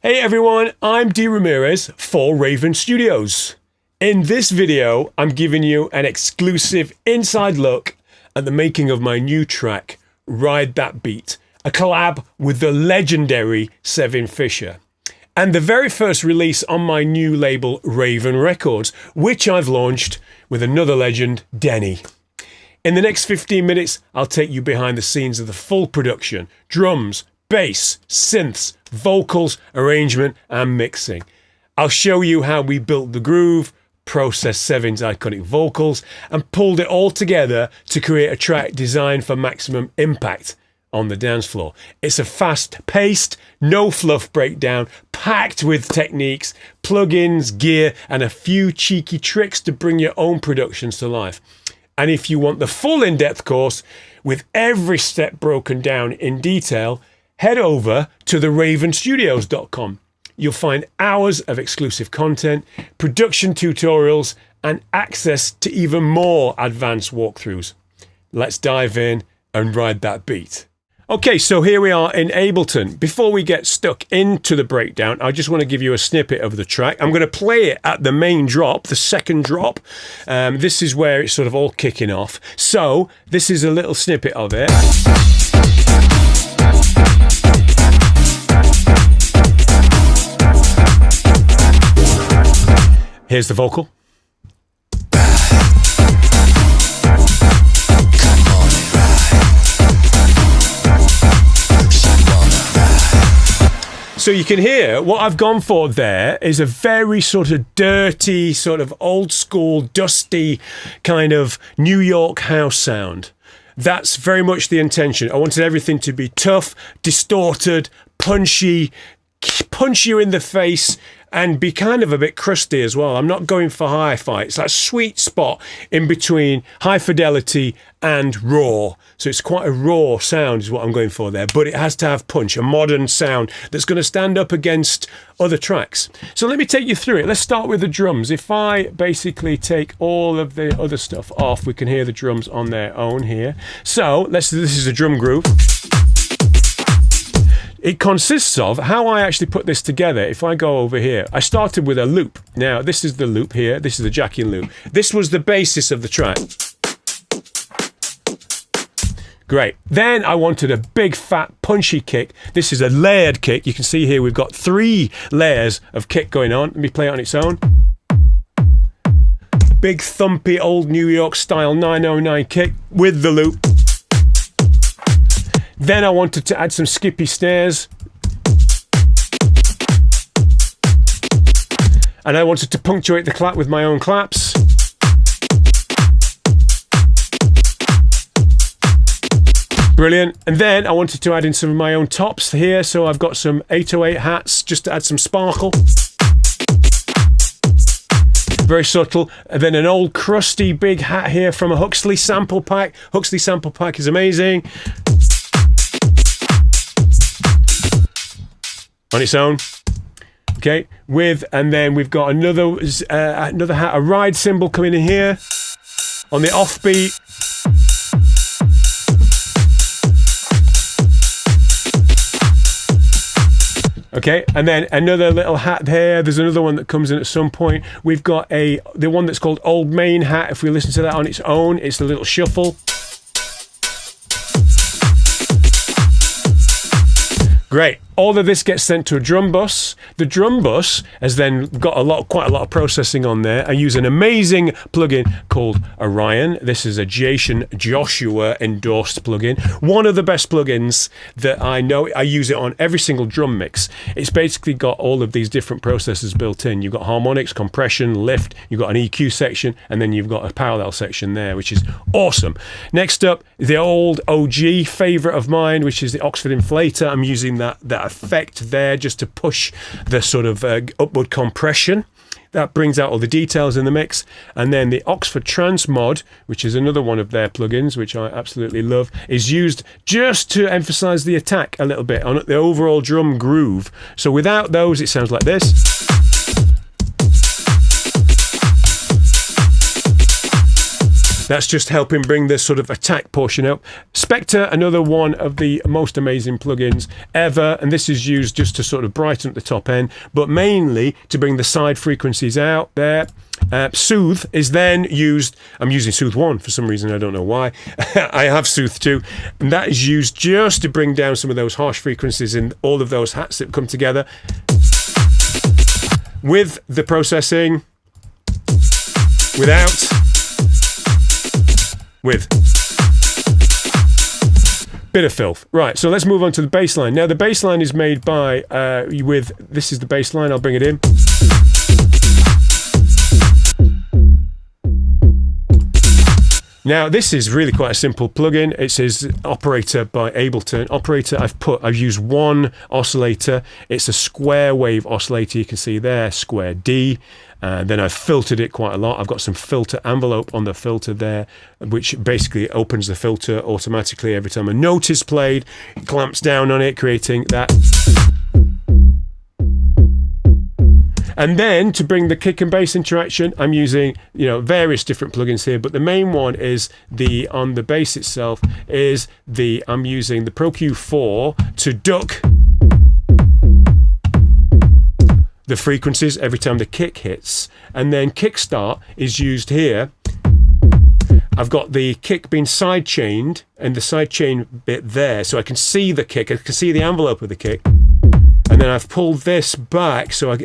Hey everyone, I'm D. Ramirez for Raven Studios. In this video, I'm giving you an exclusive inside look at the making of my new track, Ride That Beat, a collab with the legendary Cevin Fisher, and the very first release on my new label, Raven Records, which I've launched with another legend, Denney. In the next 15 minutes, I'll take you behind the scenes of the full production, drums, bass, synths, vocals, arrangement, and mixing. I'll show you how we built the groove, processed Cevin's iconic vocals, and pulled it all together to create a track designed for maximum impact on the dance floor. It's a fast-paced, no-fluff breakdown, packed with techniques, plugins, gear, and a few cheeky tricks to bring your own productions to life. And if you want the full in-depth course, with every step broken down in detail, head over to theravenstudios.com. You'll find hours of exclusive content, production tutorials, and access to even more advanced walkthroughs. Let's dive in and ride that beat. Okay, so here we are in Ableton. Before we get stuck into the breakdown, I just want to give you a snippet of the track. I'm going to play it at the main drop, the second drop. This is where it's sort of all kicking off. So this is a little snippet of it. Here's the vocal. So you can hear what I've gone for there is a very sort of dirty, sort of old school, dusty kind of New York house sound. That's very much the intention. I wanted everything to be tough, distorted, punchy, punch you in the face, and be kind of a bit crusty as well. I'm not going for hi-fi. It's that sweet spot in between high fidelity and raw. So it's quite a raw sound is what I'm going for there, but it has to have punch, a modern sound that's going to stand up against other tracks. So let me take you through it. Let's start with the drums. If I basically take all of the other stuff off, we can hear the drums on their own here. So this is a drum groove. It consists of how I actually put this together. If I go over here, I started with a loop. Now, this is the loop here. This is the jacking loop. This was the basis of the track. Great. Then I wanted a big, fat, punchy kick. This is a layered kick. You can see here we've got 3 layers of kick going on. Let me play it on its own. Big, thumpy, old New York style 909 kick with the loop. Then I wanted to add some skippy snares. And I wanted to punctuate the clap with my own claps. Brilliant. And then I wanted to add in some of my own tops here. So I've got some 808 hats just to add some sparkle. Very subtle. And then an old crusty big hat here from a Huxley sample pack. Huxley sample pack is amazing. On its own, okay, and then we've got another hat, a ride cymbal coming in here on the offbeat. Okay, and then another little hat there. There's another one that comes in at some point. We've got the one that's called Old Main Hat. If we listen to that on its own, it's a little shuffle. Great. All of this gets sent to a drum bus. The drum bus has then got quite a lot of processing on there. I use an amazing plugin called Orion. This is a Jason Joshua endorsed plugin. One of the best plugins that I know. I use it on every single drum mix. It's basically got all of these different processors built in. You've got harmonics, compression, lift. You've got an EQ section, and then you've got a parallel section there, which is awesome. Next up, the old OG favorite of mine, which is the Oxford Inflator. I'm using that effect there just to push the sort of upward compression. That brings out all the details in the mix. And then the Oxford Transmod, which is another one of their plugins, which I absolutely love, is used just to emphasize the attack a little bit on the overall drum groove. So without those, it sounds like this. That's just helping bring this sort of attack portion up. Spectre, another one of the most amazing plugins ever, and this is used just to sort of brighten up the top end, but mainly to bring the side frequencies out there. Soothe is then used. I'm using Soothe 1 for some reason, I don't know why. I have Soothe 2, and that is used just to bring down some of those harsh frequencies in all of those hats that come together. With the processing, without, with. Bit of filth. Right, so let's move on to the bass line. Now the bass line is made by, this is the bass line, I'll bring it in. Now this is really quite a simple plugin. It says Operator by Ableton. Operator, I've used one oscillator. It's a square wave oscillator, you can see there, square D. Then I've filtered it quite a lot. I've got some filter envelope on the filter there, which basically opens the filter automatically every time a note is played. It clamps down on it, creating that. And then to bring the kick and bass interaction, I'm using, various different plugins here, but the main one is on the bass itself I'm using the Pro Q4 to duck the frequencies every time the kick hits. And then kickstart is used here. I've got the kick being side chained and the side chain bit there, so I can see the kick, I can see the envelope of the kick. And then I've pulled this back, so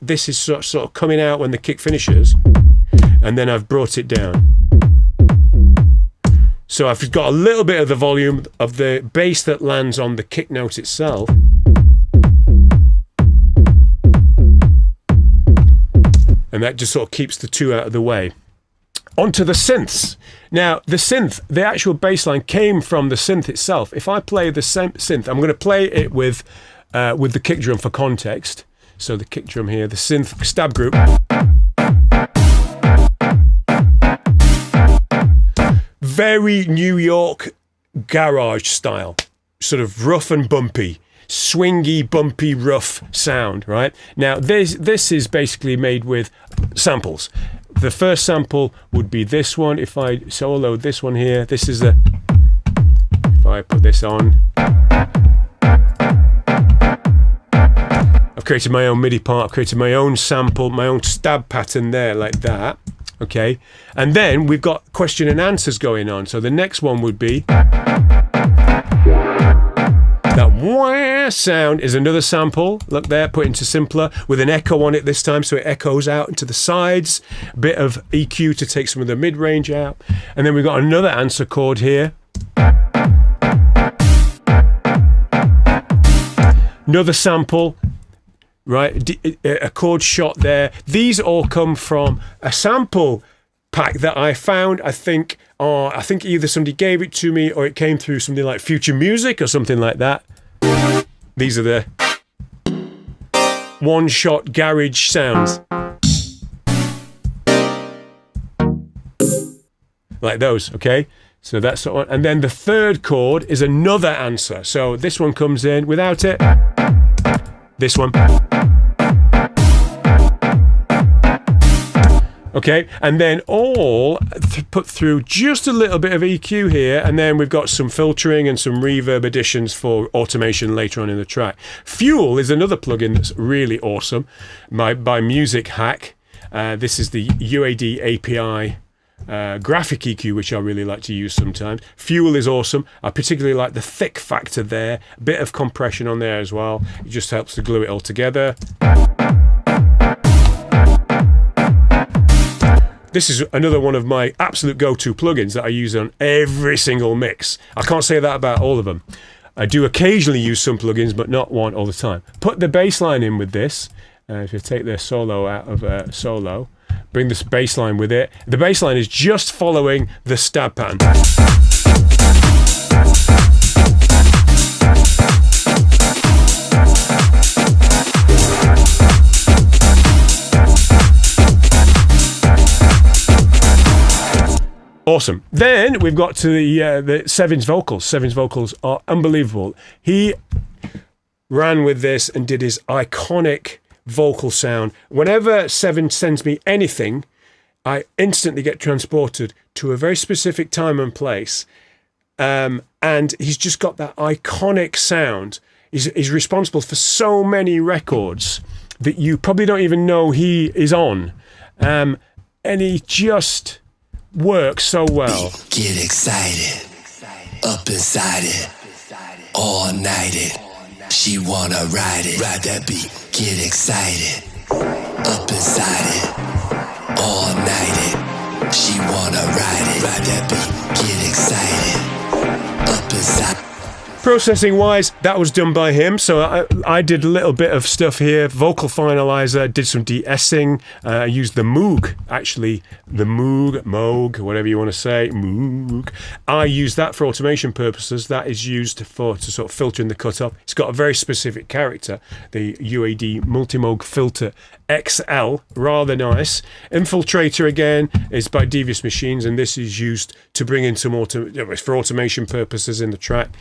this is sort of coming out when the kick finishes, and then I've brought it down. So I've got a little bit of the volume of the bass that lands on the kick note itself. And that just sort of keeps the two out of the way. Onto the synths. Now, the actual bass line came from the synth itself. If I play the synth, I'm going to play it with the kick drum for context. So the kick drum here, the synth stab group. Very New York garage style, sort of rough and bumpy, swingy, bumpy, rough sound, right? Now this is basically made with samples. The first sample would be this one. If I solo this one here, this is if I put this on, I've created my own MIDI part, I've created my own sample, my own stab pattern there, like that. Okay, and then we've got question and answers going on. So the next one would be that wah sound is another sample. Look there, put into simpler with an echo on it this time, so it echoes out into the sides. A bit of EQ to take some of the mid-range out. And then we've got another answer chord here. Another sample. Right, a chord shot there. These all come from a sample pack that I found. I think either somebody gave it to me or it came through something like Future Music or something like that. These are the one-shot garage sounds, like those. Okay, so that's sort of, and then the third chord is another answer. So this one comes in without it. This one. Okay, and then all put through just a little bit of EQ here, and then we've got some filtering and some reverb additions for automation later on in the track. Fuel is another plugin that's really awesome, by Music Hack. This is the UAD API graphic EQ, which I really like to use sometimes. Fuel is awesome. I particularly like the thick factor there, a bit of compression on there as well. It just helps to glue it all together. This is another one of my absolute go-to plugins that I use on every single mix. I can't say that about all of them. I do occasionally use some plugins, but not one all the time. Put the bass line in with this. If you take the solo out of solo, bring this bass line with it. The bass line is just following the stab pattern. Awesome. Then we've got to the Cevin's vocals. Cevin's vocals are unbelievable. He ran with this and did his iconic vocal sound. Whenever Cevin sends me anything, I instantly get transported to a very specific time and place. And he's just got that iconic sound. He's responsible for so many records that you probably don't even know he is on. And he just works so well. Get excited, up inside it, all night it. She wanna ride it, ride that beat. Get excited, up inside it, all night it. She wanna ride it, ride that beat. Get excited, up inside. Processing wise, that was done by him. So I did a little bit of stuff here. Vocal finalizer, did some de-essing. I used the Moog, actually. The Moog, whatever you want to say. Moog. I use that for automation purposes. That is used to sort of filter in the cutoff. It's got a very specific character. The UAD Multimoog Filter XL, rather nice. Infiltrator again is by Devious Machines, and this is used to bring in some for automation purposes in the track.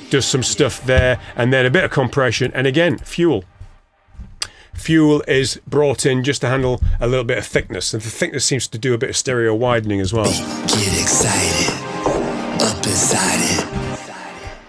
Does some stuff there, and then a bit of compression, and again, fuel. Fuel is brought in just to handle a little bit of thickness, and the thickness seems to do a bit of stereo widening as well. Get excited, up inside it.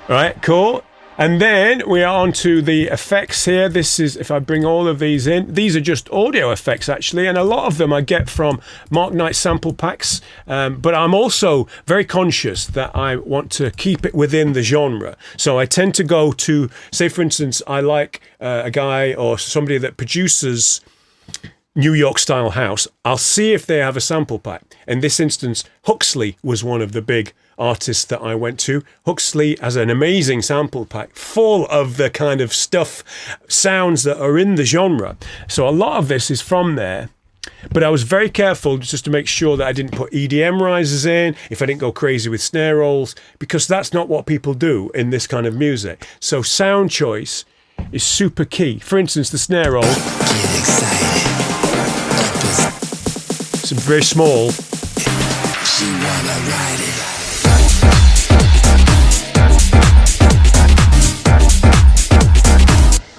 All right, cool. And then we are on to the effects here. This is, if I bring all of these in, these are just audio effects actually, and a lot of them I get from Mark Knight sample packs, but I'm also very conscious that I want to keep it within the genre. So I tend to go to, say for instance, I like a guy or somebody that produces New York style house. I'll see if they have a sample pack. In this instance, Huxley was one of the big artists that I went to. Huxley has an amazing sample pack full of the kind of stuff, sounds that are in the genre. So a lot of this is from there. But I was very careful just to make sure that I didn't put EDM risers in, if I didn't go crazy with snare rolls, because that's not what people do in this kind of music. So sound choice is super key. For instance, the snare roll. Get excited. It's very small. She wanna ride it.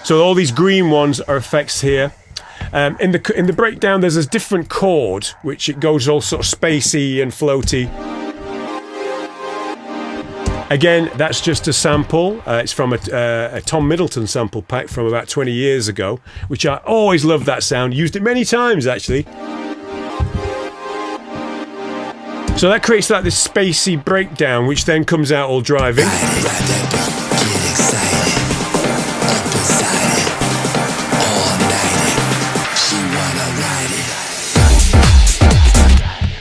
So all these green ones are effects here. In the breakdown, there's a different chord, which it goes all sort of spacey and floaty. Again, that's just a sample. It's from a Tom Middleton sample pack from about 20 years ago, which I always loved that sound. Used it many times, actually. So that creates like this spacey breakdown, which then comes out all driving.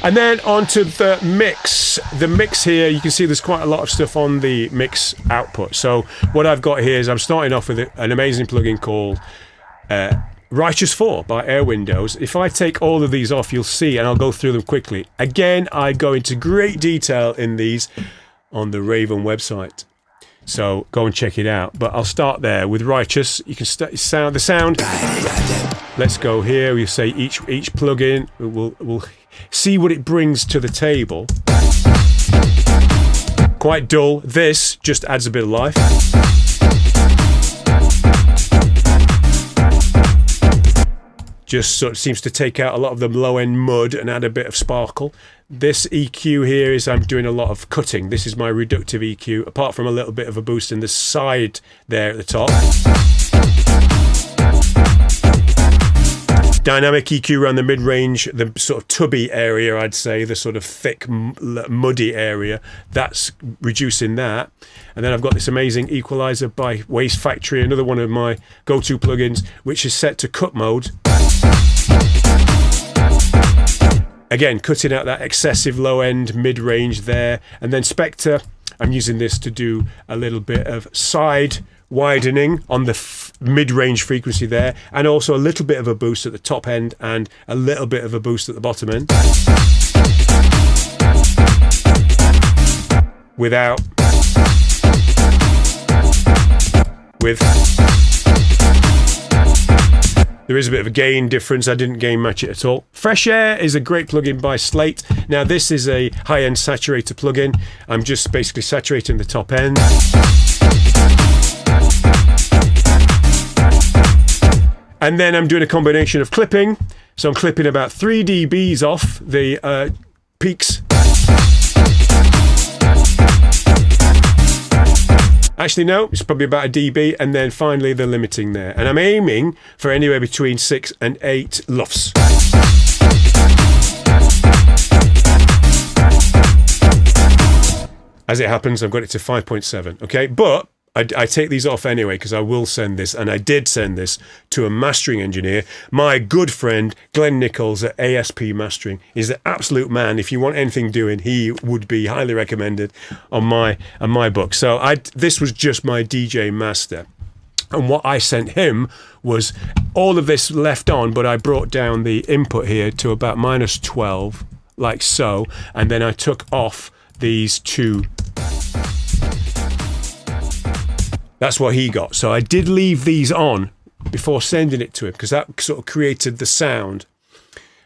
And then onto the mix. The mix here, you can see there's quite a lot of stuff on the mix output. So what I've got here is I'm starting off with an amazing plugin called Righteous 4 by Air Windows. If I take all of these off, you'll see, and I'll go through them quickly. Again, I go into great detail in these on the Raven website. So go and check it out. But I'll start there with Righteous. You can the sound. Let's go here. We say each plugin. We'll see what it brings to the table. Quite dull. This just adds a bit of life. Just sort of seems to take out a lot of the low-end mud and add a bit of sparkle. This EQ here is I'm doing a lot of cutting. This is my reductive EQ, apart from a little bit of a boost in the side there at the top. Dynamic EQ around the mid-range, the sort of tubby area, I'd say, the sort of thick, muddy area. That's reducing that. And then I've got this amazing equalizer by Waste Factory, another one of my go-to plugins, which is set to cut mode. Again, cutting out that excessive low-end mid-range there. And then Spectre, I'm using this to do a little bit of side widening on the mid-range frequency there, and also a little bit of a boost at the top end and a little bit of a boost at the bottom end. With there is a bit of a gain difference. I didn't gain match it at all. Fresh Air is a great plugin by Slate. Now this is a high-end saturator plugin. I'm just basically saturating the top end. And And then I'm doing a combination of clipping. So I'm clipping about 3 dBs off the peaks. Actually, no, it's probably about a dB, and then finally the limiting there. And I'm aiming for anywhere between 6 and 8 lufs. As it happens, I've got it to 5.7, okay? But I take these off anyway because I will send this, and I did send this to a mastering engineer. My good friend, Glenn Nichols at ASP Mastering, is the absolute man. If you want anything doing, he would be highly recommended on my book. So this was just my DJ master. And what I sent him was all of this left on, but I brought down the input here to about -12, like so. And then I took off these 2. That's what he got. So I did leave these on before sending it to him because that sort of created the sound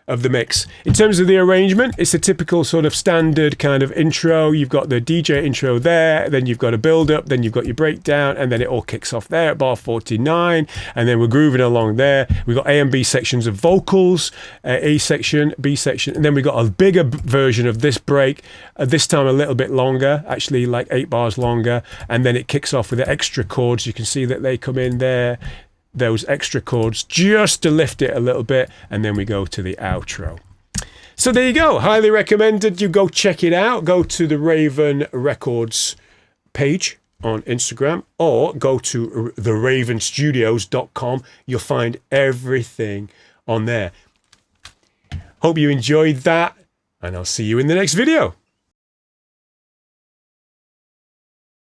of the mix. In terms of the arrangement, it's a typical sort of standard kind of intro. You've got the DJ intro there, then you've got a build up, then you've got your breakdown, and then it all kicks off there at bar 49, and then we're grooving along there. We've got A and B sections of vocals, A section, B section, and then we've got a bigger version of this break, this time a little bit longer, actually like 8 bars longer, and then it kicks off with the extra chords. You can see that they come in there, those extra chords, just to lift it a little bit, and then we go to the outro. So there you go. Highly recommended you go check it out. Go to the Raven Records page on Instagram, or go to theravenstudios.com. You'll find everything on there. Hope you enjoyed that, and I'll see you in the next video.